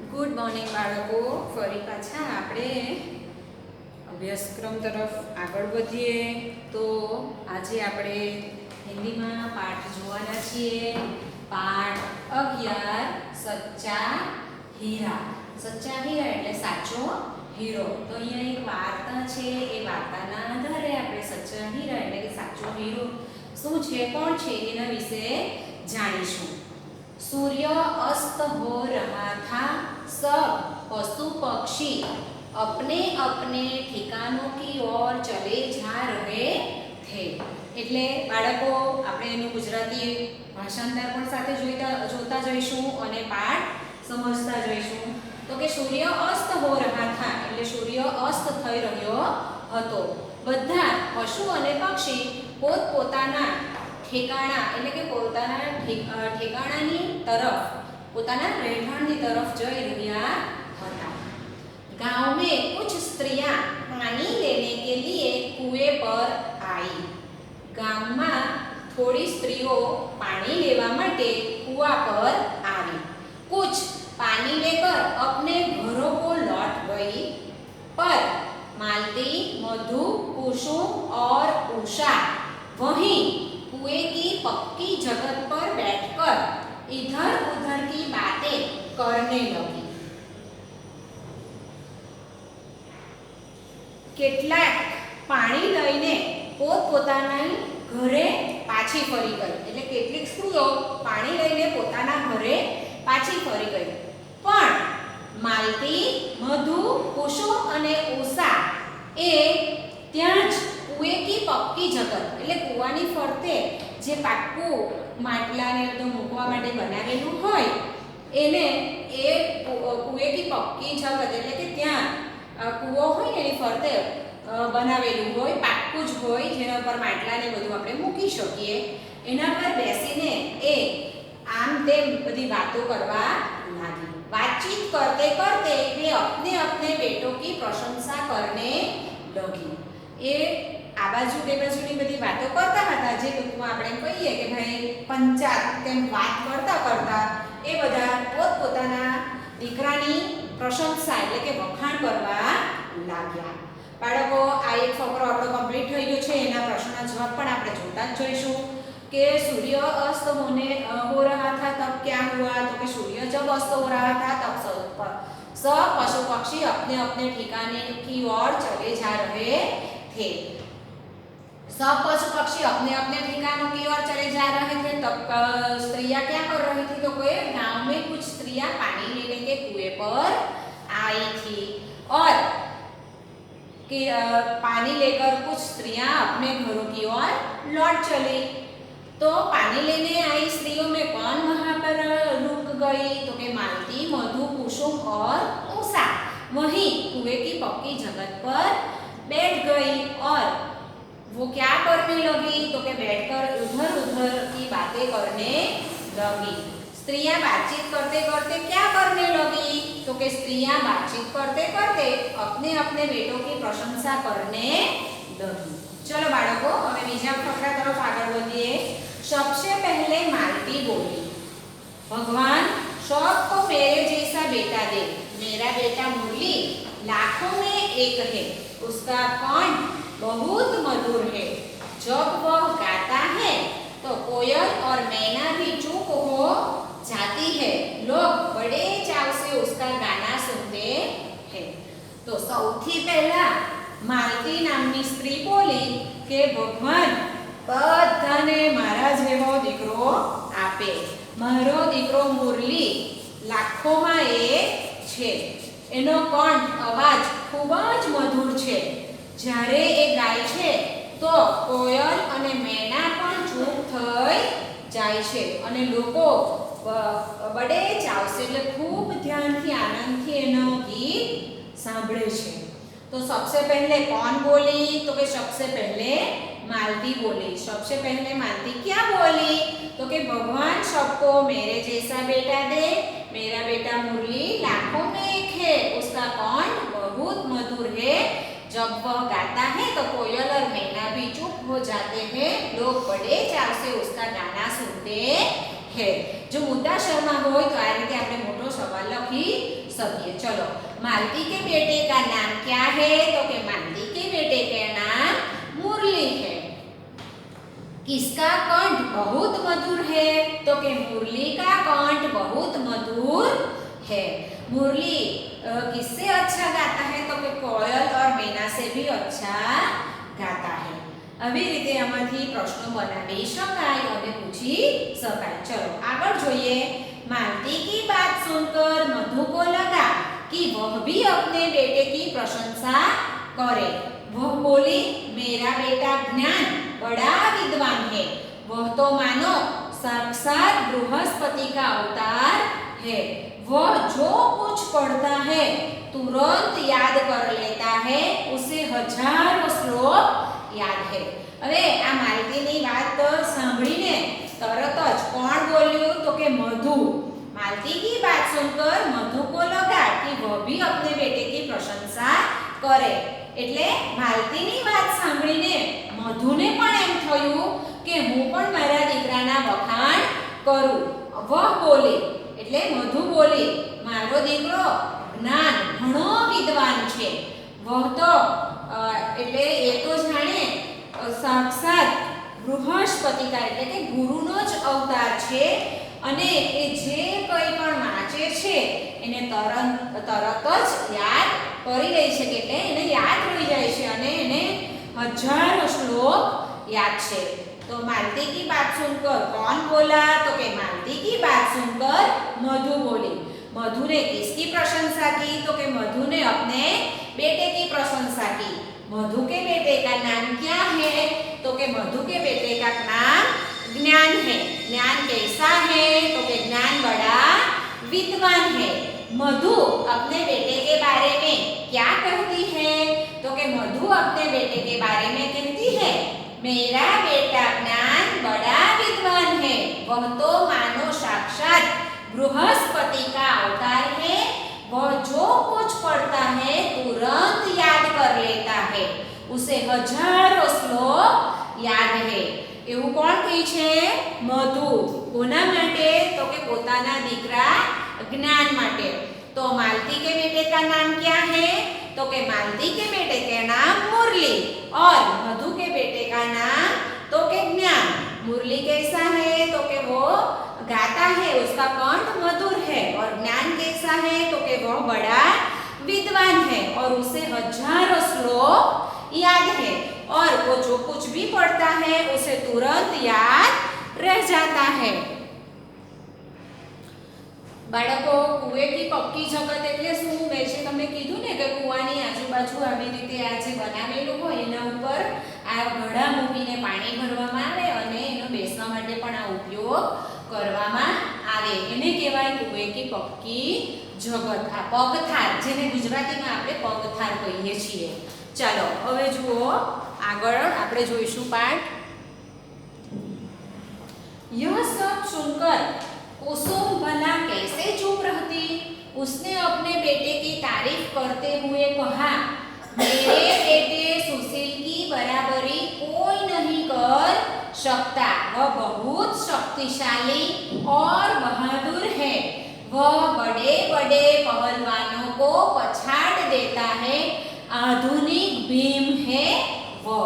Good morning બાળકો. ફરી પાછા આપણે અભ્યાસક્રમ તરફ આગળ વધીએ. તો આજે આપણે હિન્દીમાં પાઠ જોવાના છીએ. પાઠ 11 સચ્ચા હીરા. સચ્ચા હીરા એટલે સાચો હીરો. તો અહીંયા એક વાર્તા છે. એ વાર્તાના આધારે આપણે સચ્ચા હીરા એટલે કે સાચો હીરો શું છે, કોણ છે, એના વિશે જાણીશું. सूर्य अस्त हो रहा था, सब पशु पक्षी अपने अपने ठिकानों की ओर चले जा रहे थे. એટલે બાળકો આપણે એનું ગુજરાતી ભાષાંતર પણ સાથે જોતા જઈશું અને પાઠ સમજતા જઈશું. તો કે સૂર્ય અસ્ત હો રહા થા એટલે સૂર્ય અસ્ત થઈ રહ્યો હતો. બધા પશુ અને પક્ષી પોતપોતાના ठेकाणा એટલે કે પોતાના ઠેકાણાની તરફ, પોતાના રહેઠાણની તરફ જઈ રહ્યા હતા. गांव में कुछ स्त्रियां पानी लेने के लिए कुएं पर आई. ગામમાં થોડી સ્ત્રીઓ પાણી લેવા માટે કૂવા પર આવી. कुछ पानी लेकर अपने घरों को लौट गई, पर मालती, मधु, कुसुम और उषा वहीं कुएं की पक्की जगह पर बैठकर इधर उधर की बातें करने लगी. કેટલાક પાણી લઈને પોતપોતાના ઘરે પાછી ફરી ગઈ. એટલે કેટલીક સ્ત્રીઓ પાણી લઈને પોતાના ઘરે પાછી ફરી ગઈ. પણ માલતી, મધુ, કુસુમ અને ઉષા એ ત્યાં જ કુએ કી પક્કી જગત એટલે કૂવાની ફરતે જે પાક્કું માટલાને બધું મૂકવા માટે બનાવેલું હોય એને એ કુએ કી પક્કી જગત એટલે કે ત્યાં કૂવો હોય એની ફરતે બનાવેલું હોય, પાક્કું જ હોય, જેના પર માટલાને બધું આપણે મૂકી શકીએ. એના પર બેસીને એ આમ તેમ બધી વાતો કરવા લાગી. बातचीत करते करते वे अपने अपने बेटों की प्रशंसा करने लगी. એ આ બાજુ તે બાજુની બધી વાતો કરતા હતા. જે ટૂંકમાં આપણે કહીએ કે ભાઈ પંચાત તેમ વાત કરતા કરતા એ બધા પોતપોતાના દીકરાની પ્રશંસા એટલે કે વખાણ કરવા લાગ્યા. બાળકો, આ એક ફકરો આપણો કમ્પ્લીટ થઈ ગયો છે. એના પ્રશ્નના જવાબ પણ આપણે જોતા જ જોઈશું. कि सूर्य अस्त हो रहा था तब क्या हुआ. तो कि सूर्य जब अस्त हो रहा था तब सब पशु पक्षी अपने अपने ठिकाने की ओर चले जा रहे थे. सब पशु पक्षी अपने अपने ठिकानों की ओर चले जा रहे थे. तब स्त्रियां क्या कर रही थी. तो कोई गांव में कुछ स्त्रियां पानी लेने के कुएं पर आई थी और कि पानी लेकर कुछ स्त्रियां अपने घरों की ओर लौट चली. तो पानी लेने आई स्त्रियों में कौन वहां पर रुक गई. तो कि मालती, मधु, कुसुम और उषा वहीं कुएं की पक्की जगत पर बैठ गई और वो क्या करने लगी. तो कि बैठकर उधर उधर की बातें करने लगी. स्त्रियां बातचीत करते करते क्या करने लगी. तो कि स्त्रियां बातचीत करते करते अपने अपने बेटों की प्रशंसा करने लगी. चलो बाळको, હવે બીજા ફકરા તરફ આગળ વધીએ. सबसे पहले मालती बोली, भगवान सबको मेरे जैसा बेटा दे. मेरा बेटा मुरली लाखों में एक है, उसका कंठ बहुत मधुर है. जब वह गाता है तो कोयल और मैना भी चुप हो जाती है. लोग बड़े चाव से उसका गाना सुनते हैं. तो સૌથી પહેલા માલતી નામની સ્ત્રી બોલી કે ભગવાન બધાને મારા જેવો દીકરો આપે. મારો દીકરો મુરલી લાખોમાં એક છે. એનો કંઠ અવાજ ખૂબ જ મધુર છે. જ્યારે એ ગાય છે તો કોયલ અને મેના પણ ચૂપ થઈ જાય છે અને લોકો બડે ચાવશે એટલે ખૂબ ધ્યાનથી આનંદથી એનો ગીત સાંભળે છે. तो सबसे पहले कौन बोली. तो कि सबसे पहले मालती बोली. सबसे पहले मालती क्या बोली. तो कि भगवान सबको मेरे जैसा बेटा दे. मेरा बेटा मुरली लाखों में एक है, उसका कंठ बहुत मधुर है. जब वह गाता है तो कोयल और मैना भी चुप हो जाते हैं. लोग बड़े चाव से उसका गाना सुनते है. जो मुद्दा शर्मा हो तो आ रीते आपणे मोटो सवाल लखी सकिए। चलो, मालती के बेटे का नाम क्या है? तो कि मालती के बेटे का नाम मुरली है। किसका कंठ बहुत मधुर है? तो कि मुरली का कंठ बहुत मधुर है। मुरली किससे अच्छा गाता है? तो कि कोयल और मैना से भी अच्छा गाता है। આવી રીતે આમાંથી પ્રશ્નો બનાવી શકાય અને પૂછી શકાય। ચલો આગળ જોઈએ। मालती की बात सुनकर मधु को लगा कि वह भी अपने बेटे की प्रशंसा करे। वह बोली, मेरा बेटा ज्ञान बड़ा विद्वान है। वह तो मानो साक्षात बृहस्पति का अवतार है। वह जो कुछ पढ़ता है तुरंत याद कर लेता है। उसे हजारों श्लोक याद है। હવે આ માલતીની વાત સાંભળીને તરત જ કોણ બોલ્યું? તો કે મધુ। मालती की बात सुनकर मधु को लगा कि वह भी अपने बेटे की प्रशंसा करे। એટલે માલતીની વાત સાંભળીને મધુને પણ એમ થયું કે હું પણ મારા દીકરાના વખાણ કરું। વહ બોલી એટલે મધુ બોલી, મારો દીકરો જ્ઞાન ઘણો વિદ્વાન છે। વહ તો એટલે એ તો જાણે સાક્ષાત બૃહસ્પતિ કા એટલે કે ગુરુનો જ અવતાર છે અને એ જે કંઈ પણ વાંચે છે એને તરત જ યાદ કરી લે છે એટલે એને યાદ રહી જાય છે અને એને હજારો શ્લોક યાદ છે। तो मालती की बात सुनकर कौन बोला? तो कि मालती की बात सुनकर मधु बोली। मधु ने किसकी प्रशंसा की? तो कि मधु ने अपने बेटे की प्रशंसा की। मधु के बेटे का नाम क्या है? तो कि मधु के बेटे का नाम ज्ञान है। ज्ञान कैसा है? तो कि ज्ञान बड़ा विद्वान है। मधु अपने बेटे के बारे में क्या कहती है? तो कि मधु अपने बेटे के बारे में कहती है, मेरा बेटा ज्ञान बड़ा विद्वान है। वह तो मानो साक्षात बृहस्पति का अवतार है। वह जो कुछ पढ़ता है तुरंत याद कर लेता है। उसे हजारों श्लोक याद है। એવું કોણ કહે છે? મધુ। કોના માટે? તો કે પોતાના દીકરા જ્ઞાન માટે। तो मालती के बेटे का नाम क्या है? तो कि मालती के बेटे का नाम मुरली और मधु के बेटे का नाम तो कि ज्ञान। मुरली कैसा है? तो कि वो गाता है, उसका कंठ मधुर है। और ज्ञान कैसा है? तो कि वो बड़ा विद्वान है और उसे हजारों श्लोक याद है और वो जो कुछ भी पढ़ता है उसे तुरंत याद रह जाता है। બાળકો, કુવેથી પક્કી જગત એટલે શું? મેં જે તમને કીધું ને કે કુવાની આજુબાજુ આવી રીતે આ જે બનાવેલું હોય એના ઉપર આ ઘડા મૂકીને પાણી ભરવામાં આવે અને એનો બેસવા માટે પણ આ ઉપયોગ કરવામાં આવે। એને કહેવાય કુવે કી પક્કી જગત। આ પગથાર, જેને ગુજરાતીમાં આપણે પગથાર કહીએ છીએ। ચાલો હવે જુઓ, આગળ આપણે જોઈશું પાઠ। यह सब सुनकर कुसुम भला कैसे चुप रहती? उसने अपने बेटे की तारीफ करते हुए कहा, मेरे बेटे सुशील की बराबरी कोई नहीं कर सकता। वह बहुत शक्तिशाली और बहादुर है। वह बड़े बड़े पहलवानों को पछाड़ देता है। आधुनिक भीम है वह।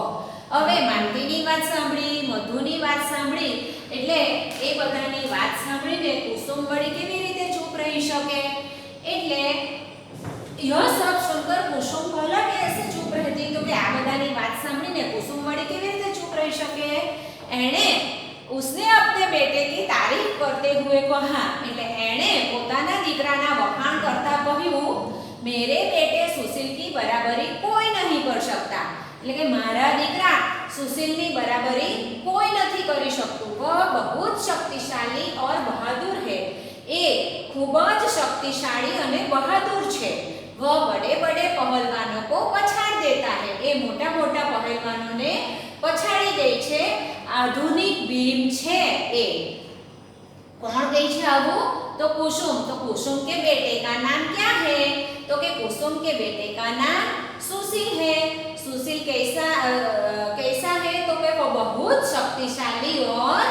હવે માલતીની વાત સાંભળી, મધુની વાત સાંભળી એટલે એ બધાની વાત સાંભળીને કુસુમ વળી કેવી રીતે ચૂપ રહી શકે? એટલે यह सब सुनकर कुसुम भला कैसे चुप रहती? तो कि આ બધાની વાત સાંભળીને કુસુમ વળી કેવી રીતે ચૂપ રહી શકે? એણે उसने अपने बेटे की तारीफ करते हुए कहा એટલે એણે પોતાના દીકરાના વખાણ કરતા કહ્યું, मेरे बेटे सुशील की बराबरी कोई नहीं कर सकता। એટલે કે મારા દીકરા સુશીલની બરાબરી કોઈ નથી કરી શકતું। वह बहुत शक्तिशाली और बहादुर है। એ ખૂબ જ શક્તિશાળી અને બહાદુર છે। वह बड़े बड़े पहलवानों को पछाड़ देता है। એ મોટા મોટા પહેલવાનોને પછાડી દે છે। આધુનિક ભીમ છે એ। कौन गई है आबू? तो कुसुम। तो कुसुम के बेटे का नाम क्या है? तो कि कुसुम के बेटे का नाम सुशील है। सुशील कैसा है? तो कि वो बहुत शक्तिशाली और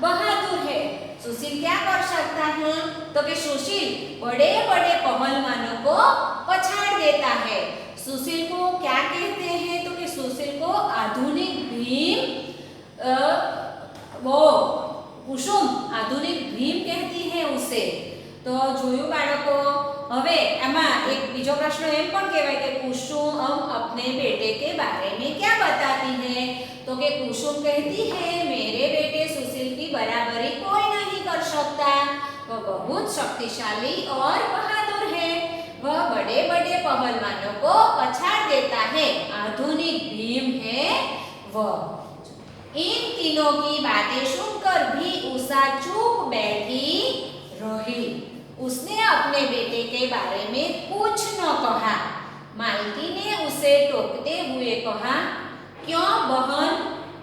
बहादुर है। सुशील क्या कर सकता है? तो कि सुशील बड़े बड़े पहलवानों देता है। सुशील को क्या कहते हैं? तो कि सुशील को आधुनिक भीम वो कुसुम आधुनिक भीम कहती है उसे। तो જોયું બાળકો। હવે આમાં એક બીજો પ્રશ્ન એમ પણ કહેવાય કે कुसुम अपने बेटे के बारे में क्या बताती है? तो कि कुसुम कहती है मेरे बेटे सुशील की बराबरी कोई नहीं कर सकता। वह बहुत शक्तिशाली और बहादुर है। वह बड़े बड़े पहलवानों को पछाड़ देता है। आधुनिक भीम है वह। इन तीनों की बातें सुनकर भी उषा चुप बैठी रही। उसने अपने बेटे के बारे में कुछ न कहा। मालती ने उसे टोकते हुए कहा, क्यों बहन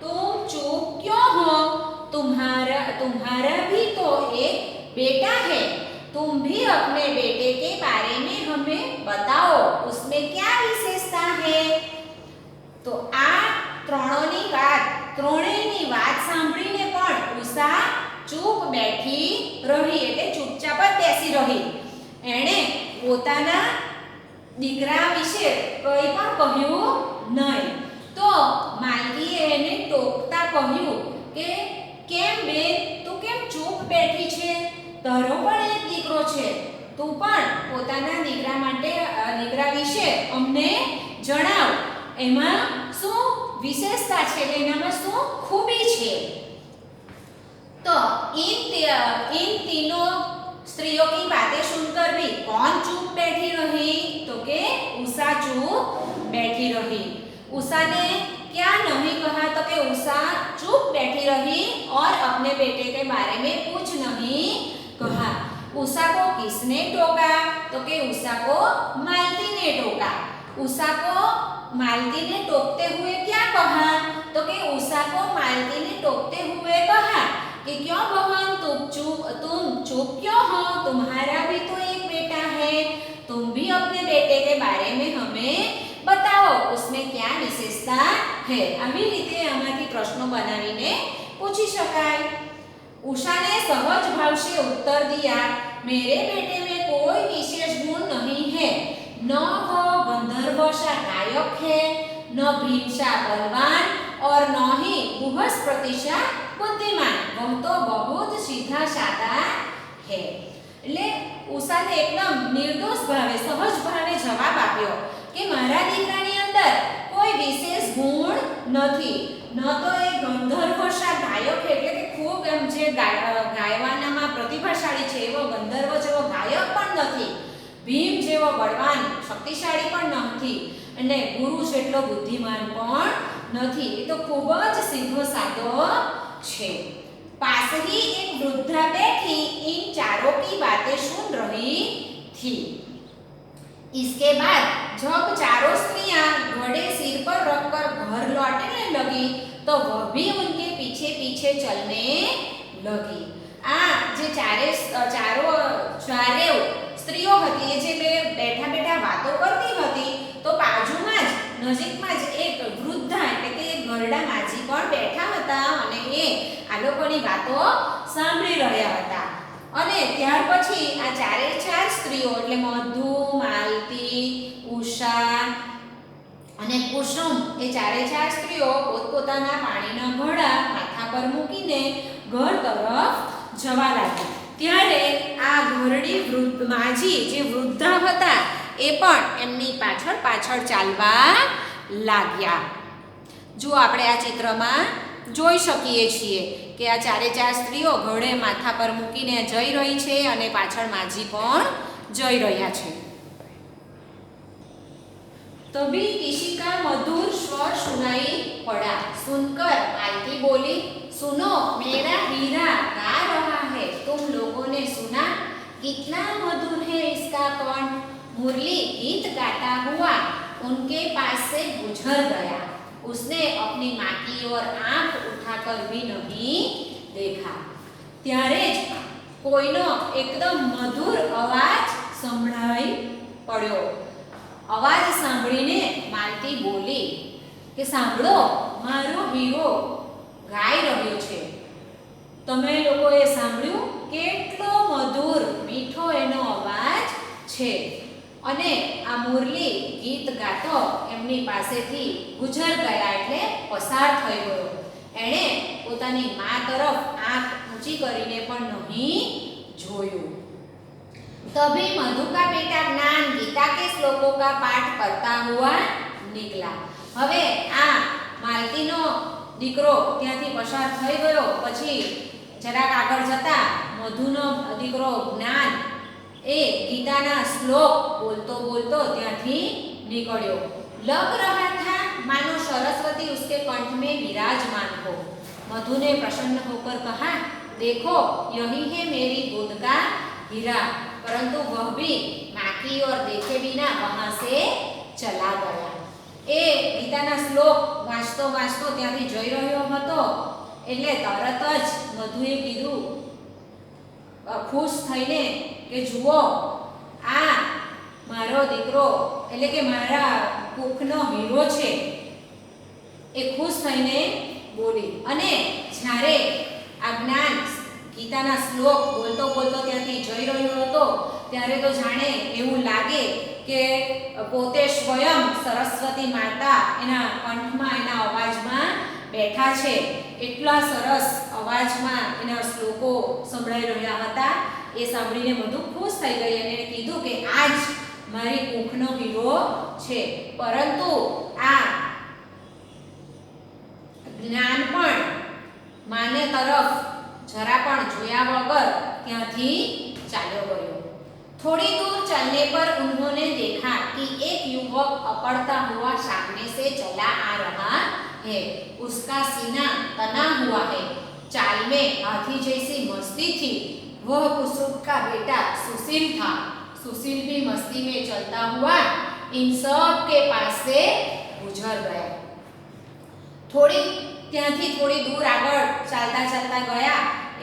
तुम चुप क्यों हो? तुम्हारा भी तो एक बेटा है। तुम भी अपने बेटे के बारे में हमें बताओ, उसमें क्या विशेषता है? तो आ ત્રણેયની વાત સાંભળીને પણ ઉષા ચૂપ બેઠી રહી, એટલે ચૂપચાપ જ બેસી રહી। એણે પોતાના દીકરા વિશે કંઈ પણ કહ્યું નહીં। તો માલતીએ એને ટોકતા કહ્યું કે કેમ બેન તું કેમ ચૂપ બેઠી છે? તારો પણ એક દીકરો છે, તું પણ પોતાના દીકરા વિશે અમને જણાવ, એમાં શું विशेषता है, एनामां शुं खूबी है? तो इन तीनों स्त्रियों की बातें सुनकर भी कौन चुप बैठी रही? तो के उषा चुप बैठी रही। उषा ने क्या नहीं कहा? तो के उषा चुप बैठी रही और अपने बेटे के बारे में कुछ नहीं कहा। उषा को किसने टोका? तो के उषा को मालती ने टोका। उषा को मालती ने टोकते हुए क्या कहा? तो कि उषा को मालती ने टोकते हुए कहा कि क्यों बहन तुम चुप क्यों हो? तुम्हारा भी तो एक बेटा है। तुम भी अपने बेटे के बारे में हमें बताओ, उसमें क्या विशेषता है? આવી રીતે આમાંથી પ્રશ્નો બનાવીને પૂછી શકાય। उषा ने सहज भाव से उत्तर दिया, मेरे बेटे में कोई विशेष गुण नहीं है। न वो गंधर्व सा गायक है, न भीम सा बलवान और न ही बृहस्पति सा बुद्धिमान। वह तो बहुत सीधा साधा है। એટલે ઉષાને એકદમ નિર્દોષ ભાવે સહજ ભાવે જવાબ આપ્યો કે મારા દીકરાની અંદર કોઈ વિશેષ ગુણ નથી। ન તો એ ગંધર્વ सा ગાયક એટલે કે ખૂબ એમ જે ગાયવાનામાં प्रतिभाशाળી છે એવો ગંધર્વ જેવો ગાયક પણ નથી। ભીમ જેવો બળવાન શક્તિશાળી પણ નથી અને ગુરુ જેટલો બુદ્ધિમાન પણ નથી। એ તો ખૂબ જ સીધો સાધો છે। पास ही एक वृद्धा बैठी इन चारों की बातें सुन रही थी। इसके बाद जब चारों स्त्रियां घोड़े सिर पर रखकर घर लौटने लगी तो वह भी उनके पीछे पीछे चलने लगी। जे चारे स्त्रीओ हती जे बैठा बैठा बातों करती हती तो बाजुमां ज नजीकमां ज एक वृद्धा એટલે કે ઘરડા માજી પણ બેઠા હતા અને એ આ લોકોની વાતો સાંભળી રહ્યા હતા। અને ત્યાર પછી આ ચારે ચાર સ્ત્રીઓ એટલે મધુ, માલતી, ઉષા અને કુસુમ એ ચારે ચાર સ્ત્રીઓ પોતપોતાના પાણીના ઘડા માથા પર મૂકીને ઘર તરફ જવા લાગી। ત્યારે આ ઘરડી વૃદ્ધ માજી જે વૃદ્ધા હતા એ પણ એમની પાછળ પાછળ ચાલવા લાગ્યા। જો આપણે આ ચિત્રમાં જોઈ શકીએ છીએ કે આ ચારે ચાર સ્ત્રીઓ ઘોડે માથા પર મૂકીને જઈ રહી છે અને પાછળ માજી પણ જઈ રહ્યા છે। तभी किसी का मधुर स्वर सुनाई पड़ा। सुनकर मालती बोली, सुनो मेरा हीरा गा रहा है, तुम लोगों ने सुना? कितना मधुर है इसका कंठ। मुरली गीत गाता हुआ उनके पास से गुजर गया। उसने अपनी माँ की ओर आंख उठाकर भी नहीं देखा। ત્યારે જ કોઈનો એકદમ મધુર અવાજ સંભળાઈ પડ્યો। અવાજ સાંભળીને માલતી બોલી કે સાંભળો, મારો હીરો ગાઈ રહ્યો છે। તમે લોકોએ સાંભળ્યું? કેટલો મધુર મીઠો એનો અવાજ છે। અને આ મુરલી ગીત ગાતો એમની પાસેથી ગુજર ગયા એટલે પસાર થઈ ગયો. એણે પોતાની મા તરફ આંખ ઊંચી કરીને પણ નહીં જોયું. तभी मधु का बेटा ज्ञान गीता के श्लोकों का पाठ करता हुआ निकला. હવે આ માલતીનો દીકરો ત્યાંથી પસાર થઈ ગયો. પછી જરાક આગળ જતા મધુનો દીકરો જ્ઞાન એ ગીતાના શ્લોક બોલતો બોલતો ત્યાંથી નીકળ્યો. लग रहा था मानो सरस्वती उसके कंठ में विराजमान हो. मधु ने प्रसन्न होकर कहा, देखो यही है मेरी गोद का हीरा. परंतु वह भी माँ की ओर देखे बिना वहां से चला गया. એ ગીતાના શ્લોક વાંચતો વાંચતો ત્યાંથી જઈ રહ્યો હતો એટલે તરત જ મધુએ કીધું ખુશ થઈને કે જુઓ આ મારો દીકરો એટલે કે મારા કુખનો હીરો છે. એ ખુશ થઈને બોલી. અને જ્યારે આ જ્ઞાન ગીતાના શ્લોક બોલતો બોલતો ત્યાંથી જઈ રહ્યો હતો ત્યારે તો જાણે એવું લાગે કે પોતે સ્વયં સરસ્વતી માતા એના કંઠમાં એના અવાજમાં બેઠા છે. એટલા સરસ અવાજમાં એના શ્લોકો સંભળાઈ રહ્યા હતા. એ સાંભળીને બધું ખુશ થઈ ગઈ અને એને કીધું કે આ જ મારી કુખનો હીરો છે. પરંતુ આ જ્ઞાન પણ માને તરફ जरा पण जोया वगर ત્યાંથી ચાલ્યો ગયો. थोड़ी दूर चलने पर उन्होंने देखा कि एक युवक अकड़ता हुआ सामने से चला आ रहा है. उसका सीना तना हुआ है. चाल में हाथी जैसी मस्ती थी. वह कुसुम का बेटा सुशील था. सुशील भी मस्ती में चलता हुआ इन सब के पास से गुजर गया. ત્યાંથી થોડી દૂર આગળ ચાલતા ચાલતા ગયા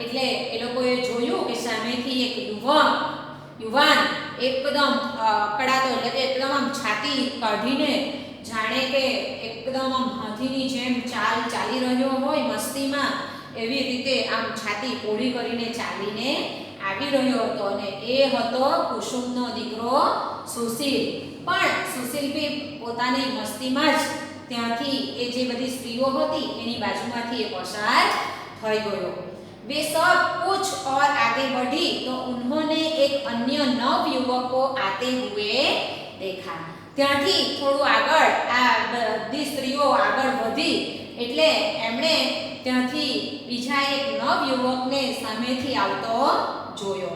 એટલે એ લોકોએ જોયું કે સામેથી એક યુવાન એકદમ અકળાતો એટલે કે એકદમ આમ છાતી કાઢીને જાણે કે એકદમ આમ હાથીની જેમ ચાલ ચાલી રહ્યો હોય મસ્તીમાં એવી રીતે આમ છાતી પોળી કરીને ચાલીને આવી રહ્યો હતો. અને એ હતો કુસુમનો દીકરો સુશીલ. પણ સુશીલ બી પોતાની મસ્તીમાં જ ત્યાંથી એ જે બધી સ્ત્રીઓ હતી એની બાજુમાંથી એ પસાર થઈ ગયો. वे सब कुछ और आगे बढ़ी तो उन्होंने एक अन्य नव युवक को आते हुए देखा. ત્યાંથી થોડું આગળ આ બધી સ્ત્રીઓ આગળ વધી એટલે એમણે ત્યાંથી બીજા એક નવ યુવકને સામેથી આવતો જોયો.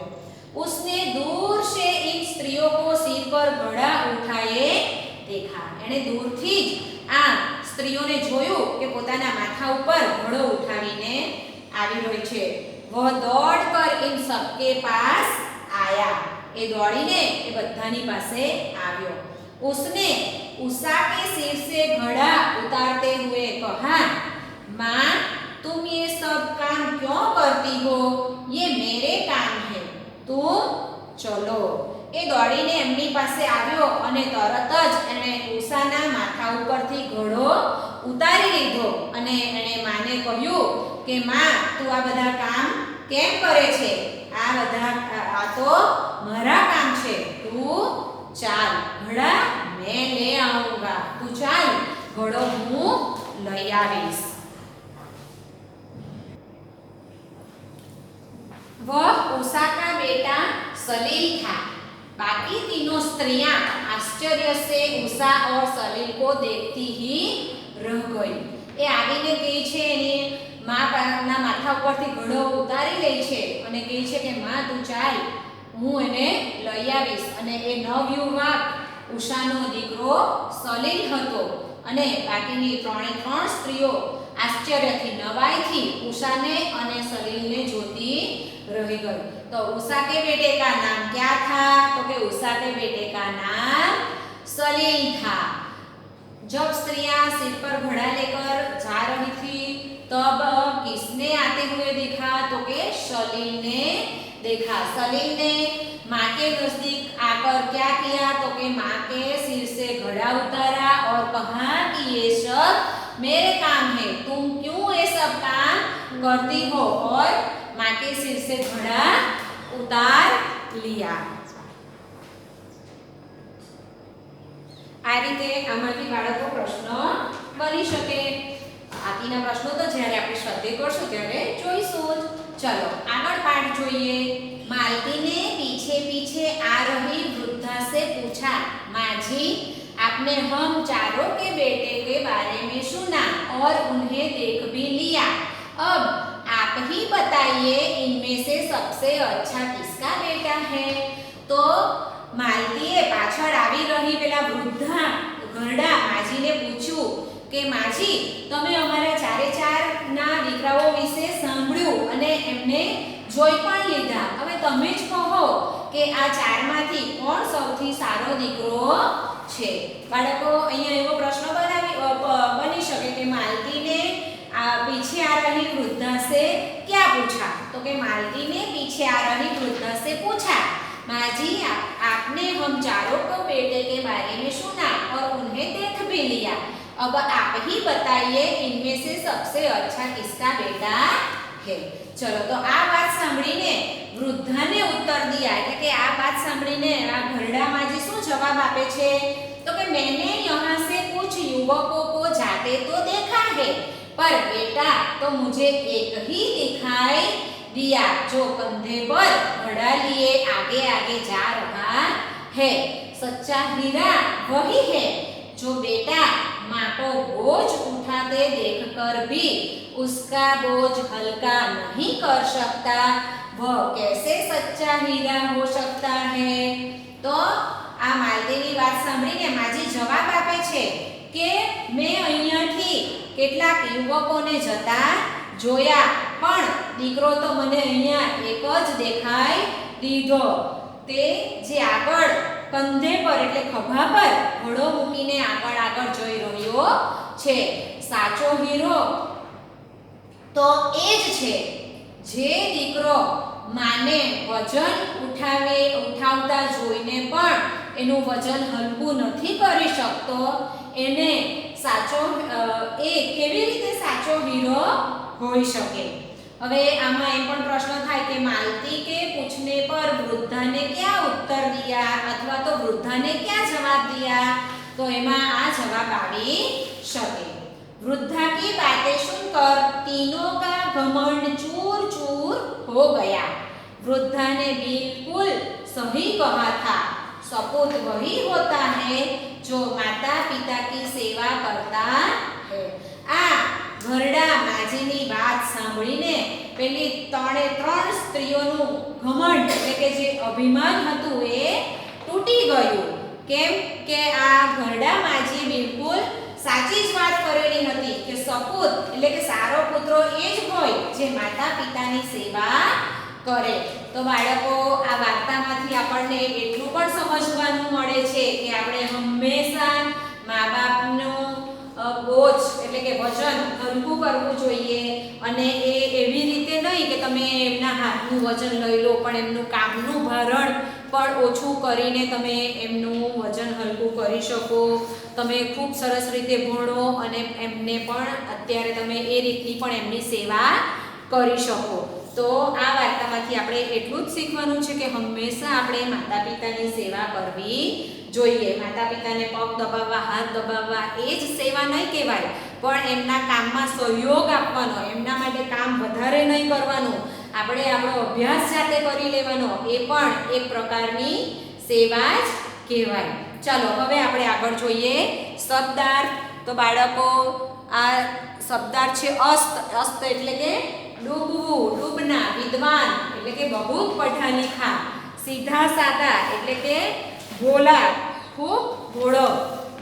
उसने दूर से इन स्त्रियों को सिर पर घड़ा उठाए देखा. એણે દૂરથી જ આ સ્ત્રીઓને જોયું કે પોતાના માથા ઉપર ઘડો ઉઠાવીને આવી રહી છે. વહ દોડકર इन सबके पास आया. એ દોડીને એ બધાની પાસે આવ્યો. उसने उषा के सिर से घड़ा उतारते हुए कहा, माँ तुम ये सब काम क्यों करती हो? ये मेरे काम है, तुम चलो. એ દોડીને એમની પાસે આવ્યો અને તરત જ એણે ઉષાના માથા ઉપરથી ઘડો ઉતારી લીધો અને એણે માને કહ્યું કે માં તું આ બધા કામ કેમ કરે છે? આ તો મારા કામ છે, તું ચાલ, ઘડા મેં લે આऊंगा, તું ચાલ, ઘડો હું લઈ આવીશ. वह उषा का बेटा सलील था. बाकी तीनों स्त्रियां आश्चर्य से उषा और सलील को देखती ही रह गई. એ આવીને કહે છે એની માના માથા ઉપરથી ઘડો ઉતારી લે છે અને કહે છે કે માં તું ચાલ, હું એને લઈ આવીશ. અને એ નવયુવક ઉષાનો દીકરો સલીલ હતો અને બાકીની ત્રણ સ્ત્રીઓ આશ્ચર્યથી નવાઈથી ઉષાને અને સલીલને જોતી रह गई. तो उषा के बेटे का नाम क्या था? तो कि उषा के बेटे का नाम सलील था. जब स्त्रियां सिर पर घड़ा लेकर जा रही थी तब किसने आते हुए देखा? तो कि सलील ने देखा. सलील ने माँ के नजदीक आकर क्या किया? तो कि माँ के सिर से घड़ा उतारा और कहा कि ये सब मेरे काम है, तुम क्यों ये सब काम करती हो? और माँ के सिर से घड़ा उतार लिया. આ રીતે આમાંથી બાળકો પ્રશ્ન બની શકે. બાકીના પ્રશ્નો તો જ્યારે આપણે શ્રદ્ધે કરશું ત્યારે જોઈશું જ. ચલો આગળ પાઠ જોઈએ. मालती ने पीछे पीछे आ रही वृद्धा से पूछा, माँ जी आपने हम चारों के बेटे के बारे में सुना और उन्हें देख भी लिया. अब आप ही बताइए इनमें से सबसे अच्छा किसका बेटा है. तो मालतीए पाछળ આવી રહી પેલા વૃદ્ધા ઘરડા માજીને પૂછ્યું કે માજી તમે અમારા ચારે ચારના દીકરાઓ વિશે સાંભળ્યું અને એમને જોઈ પણ લીધા. હવે તમે જ કહો કે આ ચારમાંથી કોણ સૌથી સારો દીકરો છે. બાળકો અહીંયા એવો પ્રશ્ન બની શકે કે માલતીને पीछे आ रही वृद्धा से क्या पूछा. तो कि मालती ने पीछे आ रही वृद्धा से पूछा, माँ जी आपने हम चारों को बेटे के बारे में सुना और उन्हें देख भी लिया. अब आप ही बताइए इनमें से सबसे अच्छा किसका बेटा है. चलो तो आ बात સાંભળીને વૃદ્ધાને ઉત્તર દિયા એટલે કે આ વાત સાંભળીને આ ઘરડા માજી શું જવાબ આપે છે. તો કે मैंने यहाँ से कुछ युवकों को जाते तो देखा है पर बेटा तो मुझे एक ही दिखाई दिया जो कंधे पर घड़ा लिए आगे आगे जा रहा है. सच्चा हीरा वही है जो बेटा माँ को बोझ उठाते देखकर भी उसका बोझ हल्का नहीं कर सकता. वह कैसे सच्चा हीरा हो सकता है. तो आ मालतीनी વાત સાંભળીને માજી જવાબ આપે છે કે મેં અહીંયાથી કેટલાક યુવકોને જતા જોયા પણ દીકરો તો મને અહીંયા એક જ દેખાઈ દીધો. તે જે આગળ કંધે પર એટલે ખભા પર ઘોડો મૂકીને આગળ આગળ જઈ રહ્યો છે. સાચો હીરો તો એ જ છે જે દીકરો માને વજન ઉઠાવતા જોઈને પણ એનું વજન હલકું નથી કરી શકતો. એને સાચો એ કેવી રીતે સાચો હીરો હોઈ શકે. હવે આમાં એમ પણ પ્રશ્ન થાય કે માલતી के पूछने पर वृद्धा ने क्या उत्तर दिया अथवा तो वृद्धा ने क्या जवाब दिया. तो एમાં આ જવાબ આવી શકે. वृद्धा की बातें सुनकर तीनों का घमंड चूर चूर हो गया. वृद्धा ने बिल्कुल सही कहा था. सपूत वही होता है जो माता पिता की सेवा करता है. आ ઘરડા માજીની વાત સાંભળીને પેલી ત્રણ સ્ત્રીઓનું ઘમંડ એટલે કે જે અભિમાન હતું એ તૂટી ગયું. કેમ કે આ ઘરડા માજી બિલકુલ સાચી જ વાત કરેલી હતી કે સપૂત એટલે કે સારો પુત્રો એ જ હોય જે માતા પિતાની સેવા કરે. તો બાળકો આ વાર્તામાંથી આપણને એટલું પણ સમજવાનું મળે છે કે આપણે હંમેશા મા બાપનો બોજ એટલે કે વજન હલકું કરવું જોઈએ. અને એ એવી રીતે નહીં કે તમે એમના હાથનું વજન લઈ લો પણ એમનું કામનું ભારણ પણ ઓછું કરીને તમે એમનું વજન હલકું કરી શકો. તમે ખૂબ સરસ રીતે ભણો અને એમને પણ અત્યારે તમે એ રીતની પણ એમની સેવા કરી શકો. તો આ વાર્તામાંથી આપણે એટલું જ શીખવાનું છે કે હંમેશા આપણે માતા પિતાની સેવા કરવી જોઈએ. માતા પિતાને પગ દબાવવા હાથ દબાવવા એ જ સેવા નહીં કહેવાય પણ એમના કામમાં સહયોગ આપવાનો, એમના માટે કામ વધારે નહીં કરવાનું, આપણે આપણો અભ્યાસ જાતે કરી લેવાનો એ પણ એક પ્રકારની સેવા જ કહેવાય. ચાલો હવે આપણે આગળ જોઈએ શબ્દાર્થ. તો બાળકો આ શબ્દાર્થ છે અસ્ત. અસ્ત એટલે કે ડૂબવું, ડૂબના. વિદ્વાન એટલે કે બહુ પઢા लिखा. सीधा सादा એટલે કે भोला, खूब भोळो.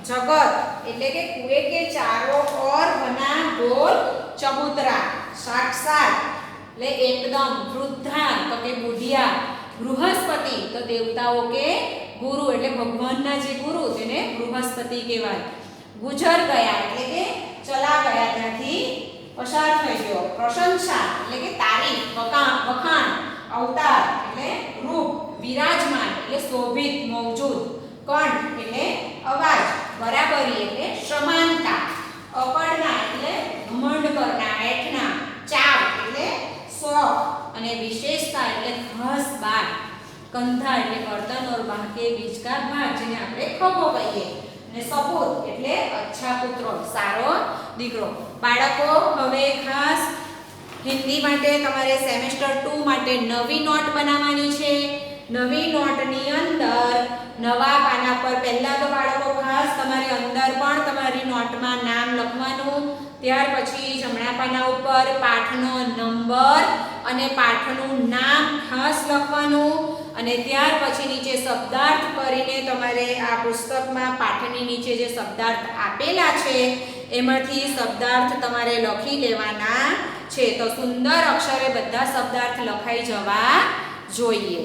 जगत એટલે કે कुएं के चारों ओर बना गोल चबूतरा. साक्षात એટલે एकदम. वृद्धा तो के बुढ़िया. बृहस्पति तो देवताओं के गुरु એટલે ભગવાનના જે ગુરુ તેને બૃહસ્પતિ કહેવાય. ગુજર ગયા એટલે કે ચલા ગયા, ત્યાંથી પસાર થઈ ગયો. પ્રશંસા એટલે કે તારીફ, વખાણ. અવતાર એટલે રૂપ. વિરાજમાન એટલે શોભિત, મૌજૂદ. કંઠ એટલે અવાજ. બરાબરી એટલે સમાનતા. અપડના એટલે ઘમંડ કરના, હેઠના. ચાવ એટલે શોખ અને વિશેષતા એટલે ખાસ બાત. કંધા એટલે गर्दन और बाह के बीच का भाग જેને આપણે ખભો કહીએ. અને સપૂત એટલે અચ્છા પુત્રો, સારો દીકરો. બાળકો હવે ખાસ હિન્દી માટે તમારે સેમેસ્ટર 2 માટે નવી નોટ બનાવવાની છે. નવી નોટની અંદર નવા પાના પર પહેલા તો બાળકો ખાસ તમારે અંદર પણ તમારી નોટમાં નામ લખવાનું, ત્યાર પછી જમણા પાના ઉપર પાઠનો નંબર અને પાઠનું નામ ખાસ લખવાનું, અને ત્યાર પછી નીચે શબ્દાર્થ કરીને તમારે આ પુસ્તકમાં પાઠની નીચે જે શબ્દાર્થ આપેલા છે એમાંથી શબ્દાર્થ તમારે લખી લેવાના છે. તો સુંદર અક્ષરે બધા શબ્દાર્થ લખાઈ જવા જોઈએ.